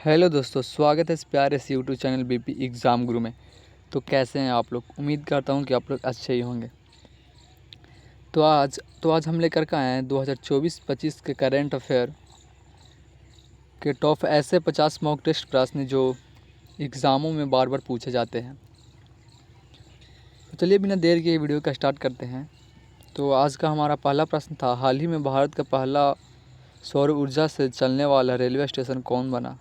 Hello दोस्तों, स्वागत है इस प्यारे से यूट्यूब चैनल बीपी एग्ज़ाम गुरु में। तो कैसे हैं आप लोग? उम्मीद करता हूं कि आप लोग अच्छे ही होंगे। तो आज हम लेकर के आए हैं 2024-25 के करंट अफेयर के टॉप ऐसे 50 मॉक टेस्ट प्रश्न जो एग्ज़ामों में बार बार पूछे जाते हैं। तो चलिए बिना देर के वीडियो का स्टार्ट करते हैं। तो आज का हमारा पहला प्रश्न था, हाल ही में भारत का पहला सौर ऊर्जा से चलने वाला रेलवे स्टेशन कौन बना?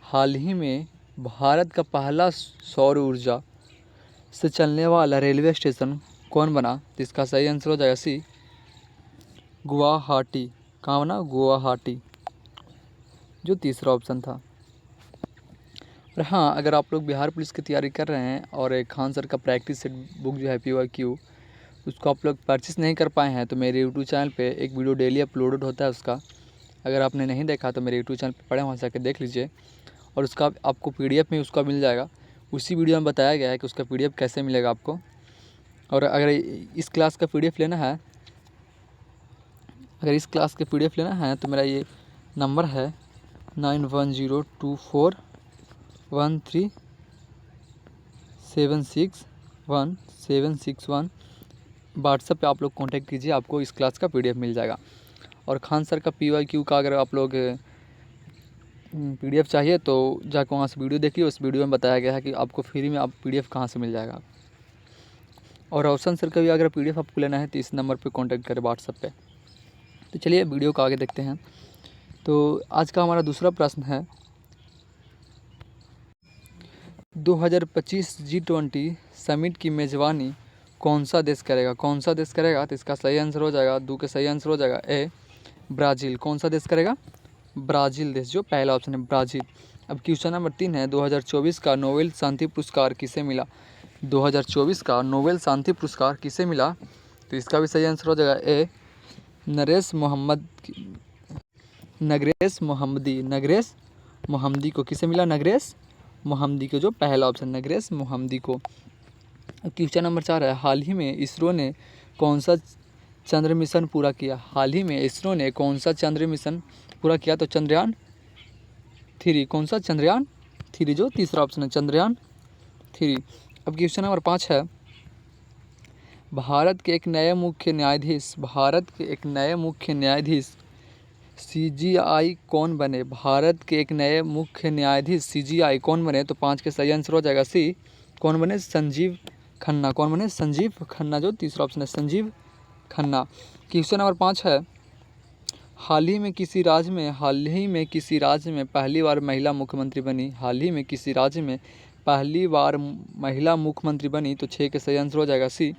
हाल ही में भारत का पहला सौर ऊर्जा से चलने वाला रेलवे स्टेशन कौन बना? तो इसका सही आंसर हो जाएगा सी, गुवाहाटी। कहाँ बना? गुवाहाटी, जो तीसरा ऑप्शन था। और हाँ, अगर आप लोग बिहार पुलिस की तैयारी कर रहे हैं और एक खान सर का प्रैक्टिस सेट बुक जो है PYQ, उसको आप लोग परचेस नहीं कर पाए हैं तो मेरे यूट्यूब चैनल पे एक वीडियो डेली अपलोडेड होता है उसका। अगर आपने नहीं देखा तो मेरे यूट्यूब चैनल पे पड़े, वहाँ से आकर देख लीजिए। और उसका आपको PDF में उसका मिल जाएगा। उसी वीडियो में बताया गया है कि उसका PDF कैसे मिलेगा आपको। और अगर इस क्लास का PDF लेना है तो मेरा ये नंबर है 9102413761 व्हाट्सएप पे आप लोग कांटेक्ट कीजिए, आपको इस क्लास का PDF मिल जाएगा। और खान सर का PYQ का अगर आप लोग PDF चाहिए तो जाकर वहाँ से वीडियो देखिए। उस वीडियो में बताया गया है कि आपको फ्री में आप PDF कहाँ से मिल जाएगा। और रोशन सर का भी अगर PDF आपको लेना है तो इस नंबर पे कांटेक्ट करें व्हाट्सएप पे। तो चलिए वीडियो को आगे देखते हैं। तो आज का हमारा दूसरा प्रश्न है, 2025 G20 समिट की मेज़बानी कौन सा देश करेगा? तो इसका सही आंसर हो जाएगा, दो के सही आंसर हो जाएगा ए, ब्राज़ील। कौन सा देश करेगा? ब्राज़ील देश, जो पहला ऑप्शन है ब्राज़ील। अब क्वेश्चन नंबर 3 है, 2024 का नोबेल शांति पुरस्कार किसे मिला? 2024 का नोबेल शांति पुरस्कार किसे मिला? तो इसका भी सही आंसर हो जाएगा ए, नरेश मोहम्मदी को। किसे मिला? नगरेश मोहम्मदी को, जो पहला ऑप्शन नगरेश मोहम्मदी को। क्वेश्चन नंबर 4 है, हाल ही में इसरो ने कौन सा चंद्र मिशन पूरा किया? हाल ही में इसरो ने कौन सा चंद्र मिशन पूरा किया? तो चंद्रयान 3। कौन सा? चंद्रयान 3, जो तीसरा ऑप्शन है चंद्रयान 3। अब क्वेश्चन नंबर 5 है, भारत के एक नए मुख्य न्यायाधीश CGI कौन बने? भारत के एक नए मुख्य न्यायाधीश CGI कौन बने? तो 5 के सही आंसर हो जाएगा सी, कौन बने? संजीव खन्ना। कौन बने? संजीव खन्ना, जो तीसरा ऑप्शन है संजीव खन्ना। क्वेश्चन नंबर 5 है, हाल ही में किसी राज्य में पहली बार महिला मुख्यमंत्री बनी? हाल ही में किसी राज्य में पहली बार महिला मुख्यमंत्री बनी? तो 6 के सही आंसर हो जाएगा सी,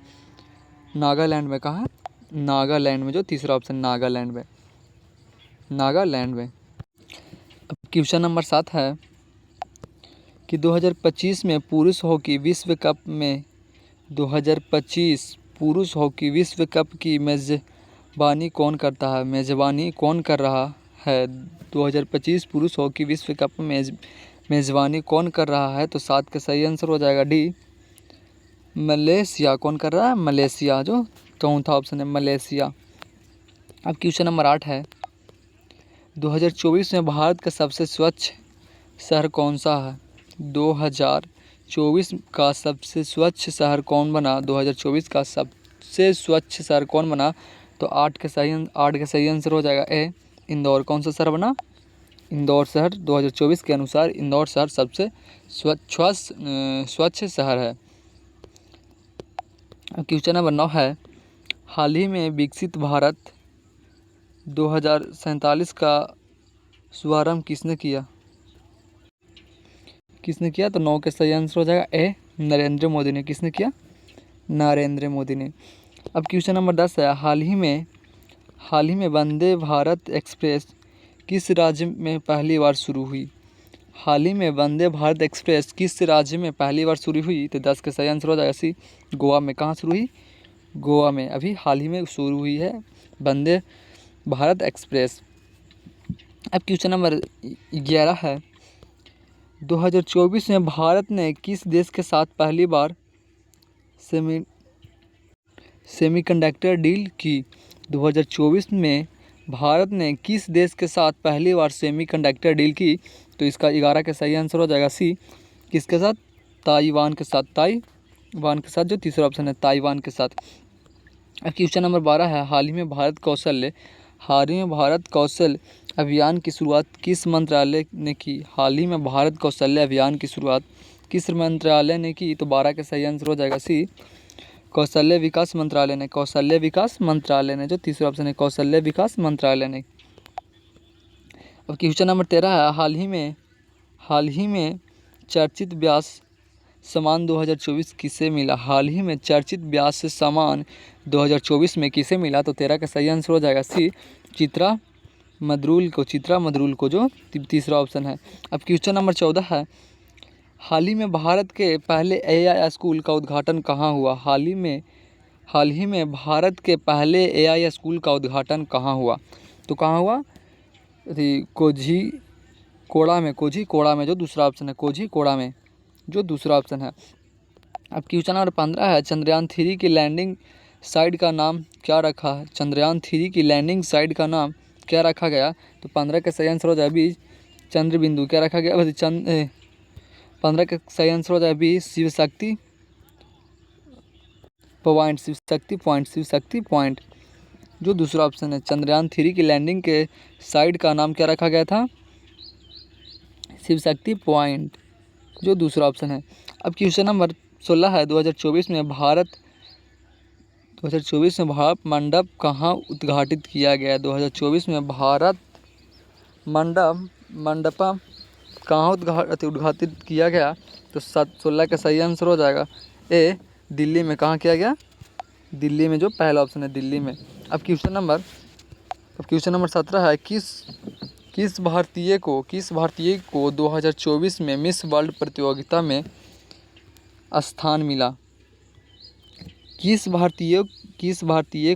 नागालैंड में। कहाँ है? नागालैंड में, जो तीसरा ऑप्शन नागालैंड में। अब क्वेश्चन नंबर 7 है कि 2025 में पुरुष हॉकी विश्व कप की मेज़बानी कौन कर रहा है? 2025 पुरुष हॉकी विश्व कप में मेज़बानी कौन कर रहा है? तो 7 का सही आंसर हो जाएगा डी, मलेशिया। कौन कर रहा है? मलेशिया, जो चौथा ऑप्शन है मलेशिया। अब क्वेश्चन नंबर 8 है, 2024 में भारत का सबसे स्वच्छ शहर कौन सा है? 2024 का सबसे स्वच्छ शहर कौन बना? 2024 का सबसे स्वच्छ शहर कौन बना? तो 8 के सही आंसर हो जाएगा ए, इंदौर। कौन सा शहर बना? इंदौर शहर। 2024 के अनुसार इंदौर शहर सबसे स्वच्छ शहर है। क्वेश्चन नंबर 9 है, हाल ही में विकसित भारत 2047 का शुभारंभ किसने किया? तो 9 के सही आंसर हो जाएगा ए, नरेंद्र मोदी ने। किसने किया? नरेंद्र मोदी ने। अब क्वेश्चन नंबर 10 है, हाल ही में वंदे भारत एक्सप्रेस किस राज्य में पहली बार शुरू हुई? हाल ही में वंदे भारत एक्सप्रेस किस राज्य में पहली बार शुरू हुई? तो 10 के सही आंसर हो जाएगा सी, गोवा में। कहाँ शुरू हुई? गोवा में। अभी हाल ही में शुरू हुई है वंदे भारत एक्सप्रेस। अब क्वेश्चन नंबर 11 है, 2024 में भारत ने किस देश के साथ पहली बार सेमीकंडक्टर डील की? 2024 में भारत ने किस देश के साथ पहली बार सेमीकंडक्टर डील की? तो इसका 11 का सही आंसर हो जाएगा सी, किसके साथ, ताइवान के साथ, ताइवान के साथ, जो तीसरा ऑप्शन है ताइवान के साथ। अब क्वेश्चन नंबर 12 है, हाल ही में भारत कौशल अभियान की शुरुआत किस मंत्रालय ने की। हाल ही में भारत कौशल्य अभियान की शुरुआत किस मंत्रालय ने की, तो 12 का सही आंसर हो जाएगा सी, कौशल्य विकास मंत्रालय ने, कौशल्य विकास मंत्रालय ने, जो तीसरा ऑप्शन है कौशल्य विकास मंत्रालय ने। अब क्वेश्चन नंबर 13 है, हाल ही में चर्चित व्यास सम्मान 2024 किसे मिला। हाल ही में चर्चित व्यास सम्मान 2024 में किसे मिला, तो 13 का सही आंसर हो जाएगा सी, चित्रा मद्रुल को, जो तीसरा ऑप्शन है। अब क्वेश्चन नंबर 14 है, हाल ही में भारत के पहले एआई स्कूल का उद्घाटन कहाँ हुआ। हाल ही में भारत के पहले एआई स्कूल का उद्घाटन कहाँ हुआ, तो कहाँ हुआ, कोझीकोड़ा में, जो दूसरा ऑप्शन है कोझीकोड़ा में, जो दूसरा ऑप्शन है। अब क्वेश्चन नंबर 15 है, चंद्रयान 3 की लैंडिंग साइट का नाम क्या रखा है। चंद्रयान 3 की लैंडिंग साइट का नाम क्या रखा गया, तो 15 का सही आंसर हो जाए बी, चंद्र बिंदु। क्या रखा गया, 15 का सही आंसर हो जाए बी, शिव शक्ति पॉइंट, जो दूसरा ऑप्शन है। चंद्रयान 3 की लैंडिंग के साइट का नाम क्या रखा गया था, शिव शक्ति पॉइंट, जो दूसरा ऑप्शन है। अब क्वेश्चन नंबर 16 है, 2024 में भारत मंडप कहाँ उद्घाटित किया गया। 2024 में भारत मंडपम कहाँ उद्घाटित किया गया, तो 16 का सही आंसर हो जाएगा ए, दिल्ली में। कहाँ किया गया, दिल्ली में, जो पहला ऑप्शन है दिल्ली में। अब क्वेश्चन नंबर 17 है, किस भारतीय को 2024 में मिस वर्ल्ड प्रतियोगिता में स्थान मिला। किस भारतीय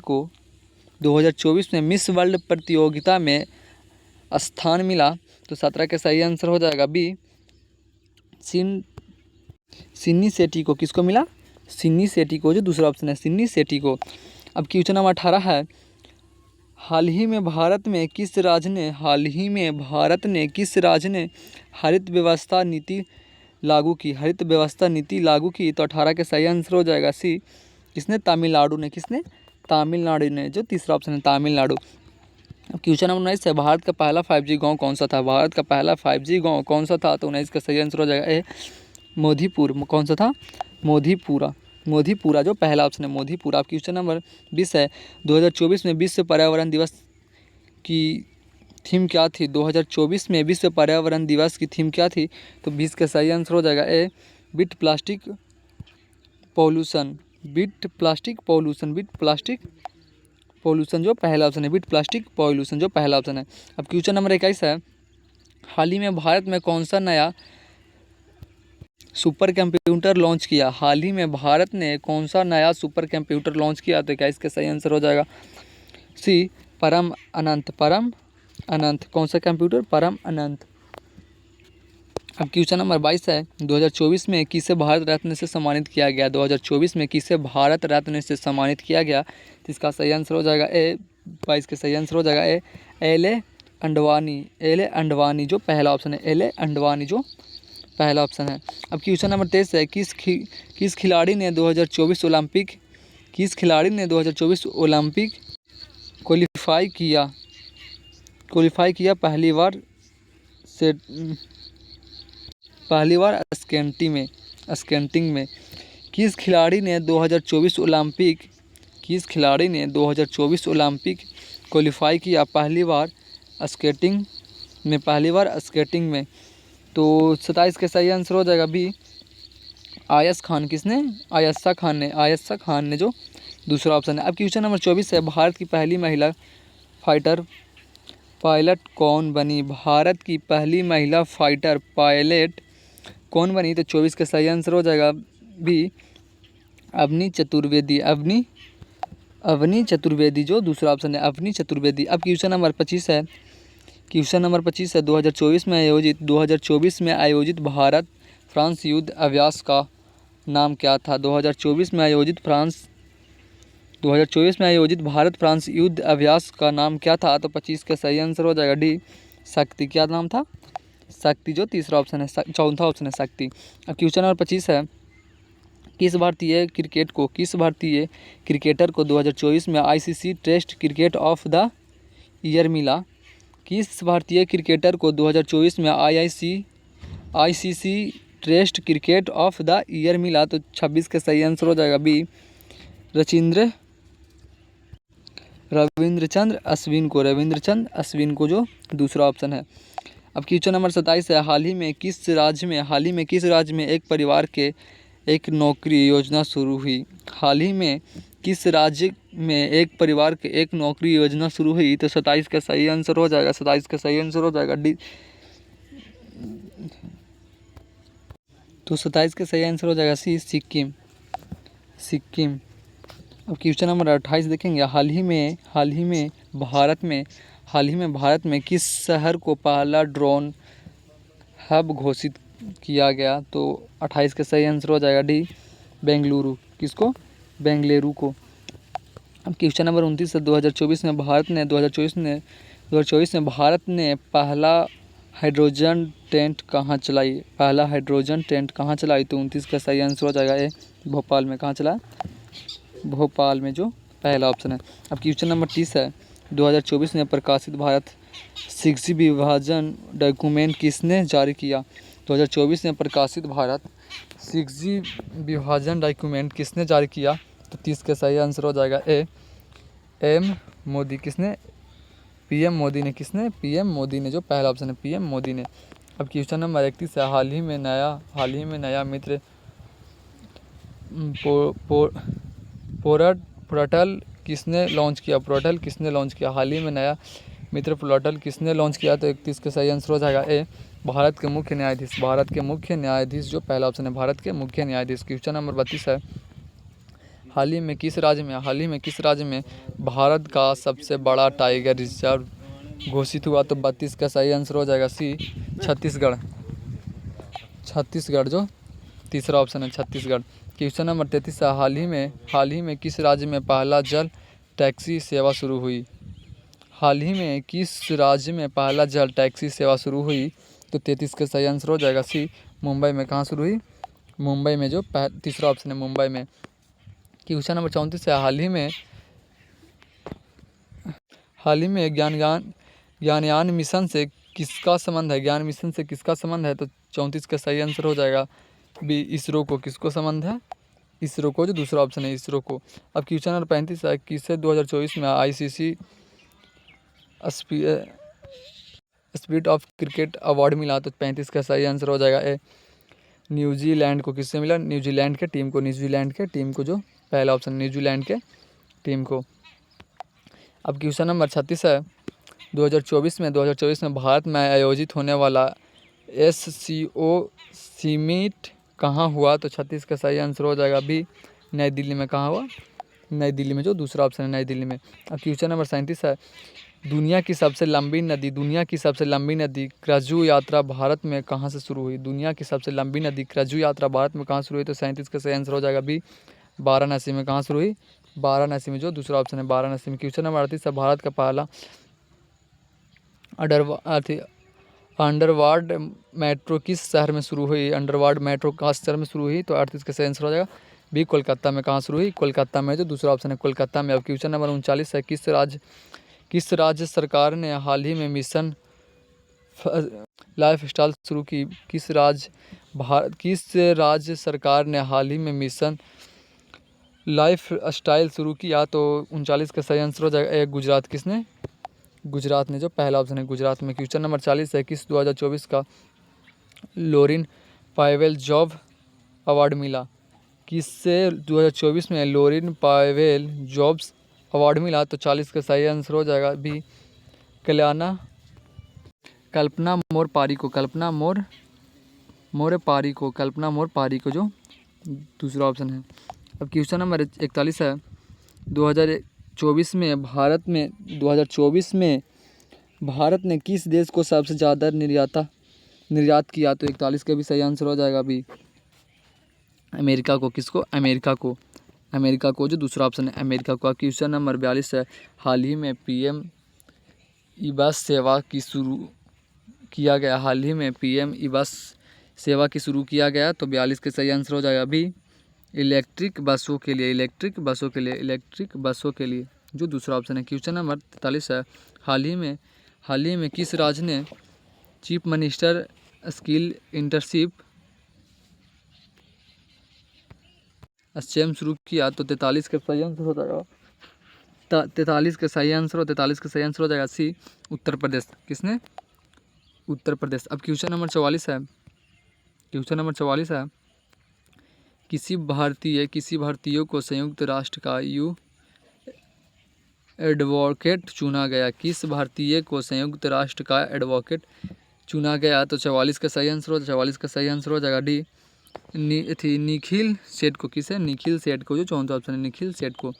को 2024 में मिस वर्ल्ड प्रतियोगिता में स्थान मिला, तो 17 का सही आंसर हो जाएगा बी, सिन्नी सेठी को। किसको मिला, सिन्नी सेठी को, जो दूसरा ऑप्शन है सिन्नी सेठी को। अब क्वेश्चन नंबर 18 है, हाल ही में भारत ने किस राज्य ने हरित व्यवस्था नीति लागू की। तो 18 का सही आंसर हो जाएगा सी, किसने, तमिलनाडु ने, जो तीसरा ऑप्शन है तमिलनाडु। क्वेश्चन नंबर 19 है, भारत का पहला 5G गाँव कौन सा था। तो 19 का सही आंसर हो जाएगा ए, मोदीपुर। कौन सा था, मोदीपुरा, जो पहला ऑप्शन है मोदीपुरा। अब क्वेश्चन नंबर 20 है, 2024 में विश्व पर्यावरण दिवस की थीम क्या थी। 2024 में विश्व पर्यावरण दिवस की थीम क्या थी, तो 20 का सही आंसर हो जाएगा ए, बीट प्लास्टिक पॉल्यूशन, जो पहला ऑप्शन है, बीट प्लास्टिक पॉल्यूशन, जो पहला ऑप्शन है। अब क्वेश्चन नंबर 21 है, हाल ही में भारत में कौन सा नया सुपर कंप्यूटर लॉन्च किया। हाल ही में भारत ने कौन सा नया सुपर कंप्यूटर लॉन्च किया, तो क्या इसका सही आंसर हो जाएगा सी, परम अनंत। कौन सा कंप्यूटर, परम अनंत। अब क्वेश्चन नंबर 22 है, 2024 में किसे भारत रत्न से सम्मानित किया गया। 2024 में किसे भारत रत्न से सम्मानित किया गया, तो इसका सही आंसर हो जाएगा ए, 22 का सही आंसर हो जाएगा ए, एल ए अंडवानी, जो पहला ऑप्शन है, एल ए अंडवानी, जो पहला ऑप्शन है। अब क्वेश्चन नंबर 23 है, किस खिलाड़ी ने 2024 ओलंपिक क्वालिफाई किया पहली बार स्केटिंग में। किस खिलाड़ी ने 2024 ओलंपिक क्वालिफाई किया पहली बार स्केटिंग में, तो 27 का सही आंसर हो जाएगा बी, आयशा खान ने, जो दूसरा ऑप्शन है। अब क्वेश्चन नंबर 24 है, भारत की पहली महिला फाइटर पायलट कौन बनी। भारत की पहली महिला फाइटर पायलट कौन बनी, तो 24 का सही आंसर हो जाएगा बी, अवनी चतुर्वेदी, जो दूसरा ऑप्शन है अवनी चतुर्वेदी। अब क्वेश्चन नंबर 25 है, 2024 में आयोजित भारत फ्रांस युद्ध अभ्यास का नाम क्या था। 2024 में आयोजित भारत फ्रांस युद्ध अभ्यास का नाम क्या था, तो 25 का सही आंसर हो जाएगा डी, शक्ति। क्या नाम था, शक्ति जो तीसरा ऑप्शन है, चौथा ऑप्शन है शक्ति। अब क्वेश्चन नंबर 25 है, किस भारतीय क्रिकेटर को 2024 में ICC test cricket of the year मिला? किस भारतीय क्रिकेटर को 2024 में ICC test cricket of the year मिला? तो 26 का सही आंसर हो जाएगा बी, रविंद्रचंद्र अश्विन को जो दूसरा ऑप्शन है। अब क्वेश्चन नंबर 27 है, हाल ही में किस राज्य में एक परिवार के एक नौकरी योजना शुरू हुई? हाल ही में किस राज्य में एक परिवार के एक नौकरी योजना शुरू हुई? तो 27 का सही आंसर हो जाएगा डी। तो 27 का सही आंसर हो जाएगा सी, सिक्किम। अब क्वेश्चन नंबर 28 देखेंगे, हाल ही में भारत में किस शहर को पहला ड्रोन हब घोषित किया गया? तो 28 का सही आंसर हो जाएगा डी, बेंगलुरु। किसको? बेंगलुरु को। अब क्वेश्चन नंबर 29 है, 2024 में भारत ने पहला हाइड्रोजन टेंट कहाँ चलाई? तो 29 का सही आंसर हो जाएगा ए, भोपाल में। कहाँ चला? भोपाल में, जो पहला ऑप्शन है। अब क्वेश्चन नंबर 30 है, 2024 में प्रकाशित भारत 6G विभाजन डॉक्यूमेंट किसने जारी किया? 2024 में प्रकाशित भारत 6G विभाजन डॉक्यूमेंट किसने जारी किया? तो 30 का सही आंसर हो जाएगा ए, एम मोदी। किसने? पीएम मोदी ने। किसने? पीएम मोदी ने, जो पहला ऑप्शन है, पीएम मोदी ने। अब क्वेश्चन नंबर 31 है, हाल ही में नया मित्र पोर्टल किसने लॉन्च किया? हाल ही में नया मित्र पोर्टल किसने लॉन्च किया? तो 31 का सही आंसर हो जाएगा ए, भारत के मुख्य न्यायाधीश, जो पहला ऑप्शन है, भारत के मुख्य न्यायाधीश। क्वेश्चन नंबर 32 है, हाल ही में किस राज्य में भारत का सबसे बड़ा टाइगर रिजर्व घोषित हुआ? तो 32 का सही आंसर हो जाएगा सी, छत्तीसगढ़, जो तीसरा ऑप्शन है, छत्तीसगढ़। क्वेश्चन नंबर 33 है, हाल ही में किस राज्य में पहला जल टैक्सी सेवा शुरू हुई? तो 33 का सही आंसर हो जाएगा सी, मुंबई में। कहाँ शुरू हुई? मुंबई में, जो तीसरा ऑप्शन है, मुंबई में। क्वेश्चन नंबर 34 है, हाल ही में ज्ञानयान मिशन से किसका संबंध है? तो 34 का सही आंसर हो जाएगा बी, इसरो को। किसको संबंध है? इसरो को, जो दूसरा ऑप्शन है, इसरो को। अब क्वेश्चन नंबर 35 है, किसे 2024 में ICC spirit of cricket award मिला? तो 35 का सही आंसर हो जाएगा ए, न्यूजीलैंड को। किससे मिला? न्यूजीलैंड के टीम को, जो पहला ऑप्शन, न्यूजीलैंड के टीम को। अब क्वेश्चन नंबर 36 है, 2024 में भारत में आयोजित होने वाला SCO समिट कहाँ हुआ? तो 36 का सही आंसर हो जाएगा बी, नई दिल्ली में। कहाँ हुआ? नई दिल्ली में, जो दूसरा ऑप्शन है, नई दिल्ली में। अब क्वेश्चन नंबर 37 है, दुनिया की सबसे लंबी नदी क्रजू यात्रा भारत में कहाँ से शुरू हुई? तो 37 का सही आंसर हो जाएगा बी, वाराणसी में। कहाँ शुरू हुई? वाराणसी में, जो दूसरा ऑप्शन है, वाराणसी में। क्वेश्चन नंबर 38 है, भारत का पहला अंडरवर्ल्ड मेट्रो किस शहर में शुरू हुई? तो 38 का सही आंसर हो जाएगा बी, कोलकाता में। कहाँ शुरू हुई? कोलकाता में, जो दूसरा ऑप्शन है, कोलकाता में। अब क्वेश्चन नंबर 39 है, किस राज्य सरकार ने हाल ही में मिशन लाइफ स्टाइल शुरू की? किस राज्य सरकार ने हाल ही में मिशन लाइफ स्टाइल शुरू किया? तो 39 का सही आंसर हो जाएगा ए, गुजरात। किसने? गुजरात ने, जो पहला ऑप्शन है, गुजरात में। क्वेश्चन नंबर 40 है, किस 2024 का लोरिन पावेल जॉब अवार्ड मिला? किससे 2024 में लोरिन पावेल जॉब्स अवार्ड मिला? तो 40 का सही आंसर हो जाएगा बी, कल्पना मोर पारी को, जो दूसरा ऑप्शन है। अब क्वेश्चन नंबर 41 है, 2024 में भारत ने किस देश को सबसे ज़्यादा निर्यात किया? तो 41 का भी सही आंसर हो जाएगा अभी, अमेरिका को। किसको? अमेरिका को, जो दूसरा ऑप्शन है, अमेरिका को। क्वेश्चन नंबर 42 है, हाल ही में PM ई बस सेवा किया गया? हाल ही में PM ई बस सेवा की शुरू किया गया, तो 42 के सही आंसर हो जाएगा बी, इलेक्ट्रिक बसों के लिए, इलेक्ट्रिक बसों के लिए, इलेक्ट्रिक बसों के लिए, जो दूसरा ऑप्शन है। क्वेश्चन नंबर 43 है, हाल ही में किस राज्य ने chief minister skill internship scheme शुरू किया? तो 43 का सही आंसर हो जाएगा 43 का सही आंसर हो जाएगा सी, उत्तर प्रदेश। किसने? उत्तर प्रदेश। अब क्वेश्चन नंबर 44 है, किसी भारतीय को संयुक्त राष्ट्र का EU एडवोकेट चुना गया? किस भारतीय को संयुक्त राष्ट्र का एडवोकेट चुना गया? तो 44 का सही आंसर हो जाएगा डी, निखिल सेठ को। किसे? निखिल सेठ को, जो चौथा ऑप्शन है, निखिल सेठ को।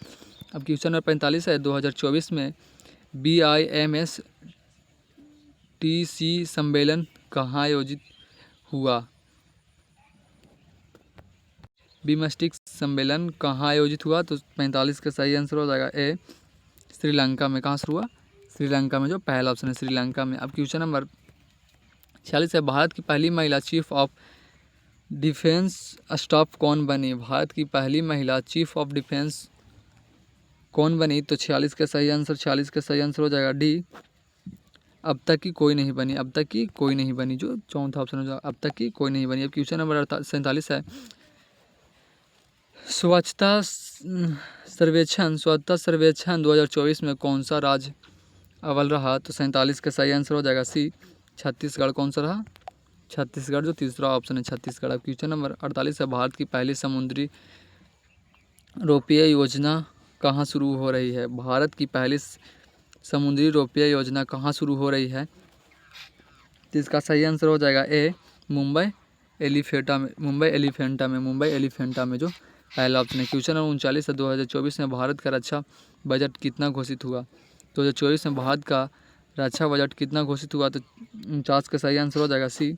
अब क्वेश्चन नंबर 45 है, 2024 में BIMS TC सम्मेलन कहाँ आयोजित हुआ? बीमस्टिक सम्मेलन कहाँ आयोजित हुआ? तो 45 का सही आंसर हो जाएगा ए, श्रीलंका में। कहाँ से हुआ? श्रीलंका में, जो पहला ऑप्शन है, श्रीलंका में। अब क्वेश्चन नंबर 46 है, भारत की पहली महिला चीफ ऑफ डिफेंस स्टाफ कौन बनी? भारत की पहली महिला चीफ ऑफ डिफेंस कौन बनी? तो 46 का सही आंसर हो जाएगा डी, अब तक की कोई नहीं बनी, जो चौथा ऑप्शन हो जाएगा, अब तक की कोई नहीं बनी। अब क्वेश्चन नंबर 47 है, स्वच्छता सर्वेक्षण 2024 में कौन सा राज्य अव्वल रहा? तो 47 का सही आंसर हो जाएगा सी, छत्तीसगढ़। कौन सा रहा? छत्तीसगढ़, जो तीसरा ऑप्शन है, छत्तीसगढ़। अब क्वेश्चन नंबर 48 है, भारत की पहली समुद्री रोपवे योजना कहाँ शुरू हो रही है? भारत की पहली समुद्री रोपवे योजना कहाँ शुरू हो रही है? तो इसका सही आंसर हो जाएगा ए, मुंबई एलिफेंटा में, जो पहला ऑप्शन है। क्वेश्चन नंबर 39 है, 2024 में भारत का रक्षा बजट कितना घोषित हुआ? 2024 में भारत का रक्षा बजट कितना घोषित हुआ? तो 49 का सही आंसर हो जाएगा सी,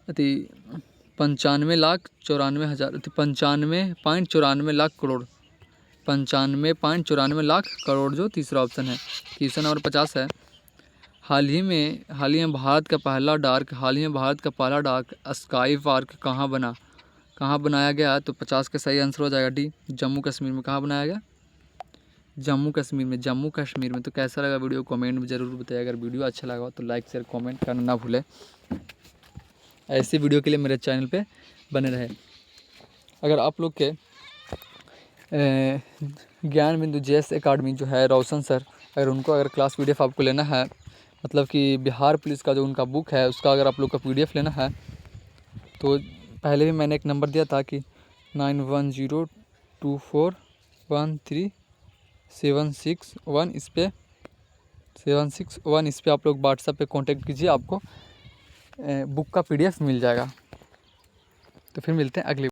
95.94 लाख करोड़, 95.94 लाख करोड़, जो तीसरा ऑप्शन है। क्वेश्चन नंबर 50 है, हाल ही में भारत का पहला डार्क स्काई पार्क कहाँ बनाया गया? तो 50 का सही आंसर हो जाएगा डी, जम्मू कश्मीर में। कहाँ बनाया गया? जम्मू कश्मीर में। तो कैसा लगा वीडियो, कमेंट में ज़रूर बताइए। अगर वीडियो अच्छा लगा तो लाइक शेयर कमेंट करना ना भूलें। ऐसी वीडियो के लिए मेरे चैनल पे बने रहे। अगर आप लोग के ज्ञान बिंदु JS अकाडमी जो है, रोशन सर, अगर क्लास PDF आपको लेना है, मतलब कि बिहार पुलिस का जो उनका बुक है, उसका अगर आप लोग का PDF लेना है, तो पहले भी मैंने एक नंबर दिया था कि 9102413761, इस पर 761, इस पर आप लोग व्हाट्सएप पे कांटेक्ट कीजिए, आपको बुक का PDF मिल जाएगा। तो फिर मिलते हैं अगली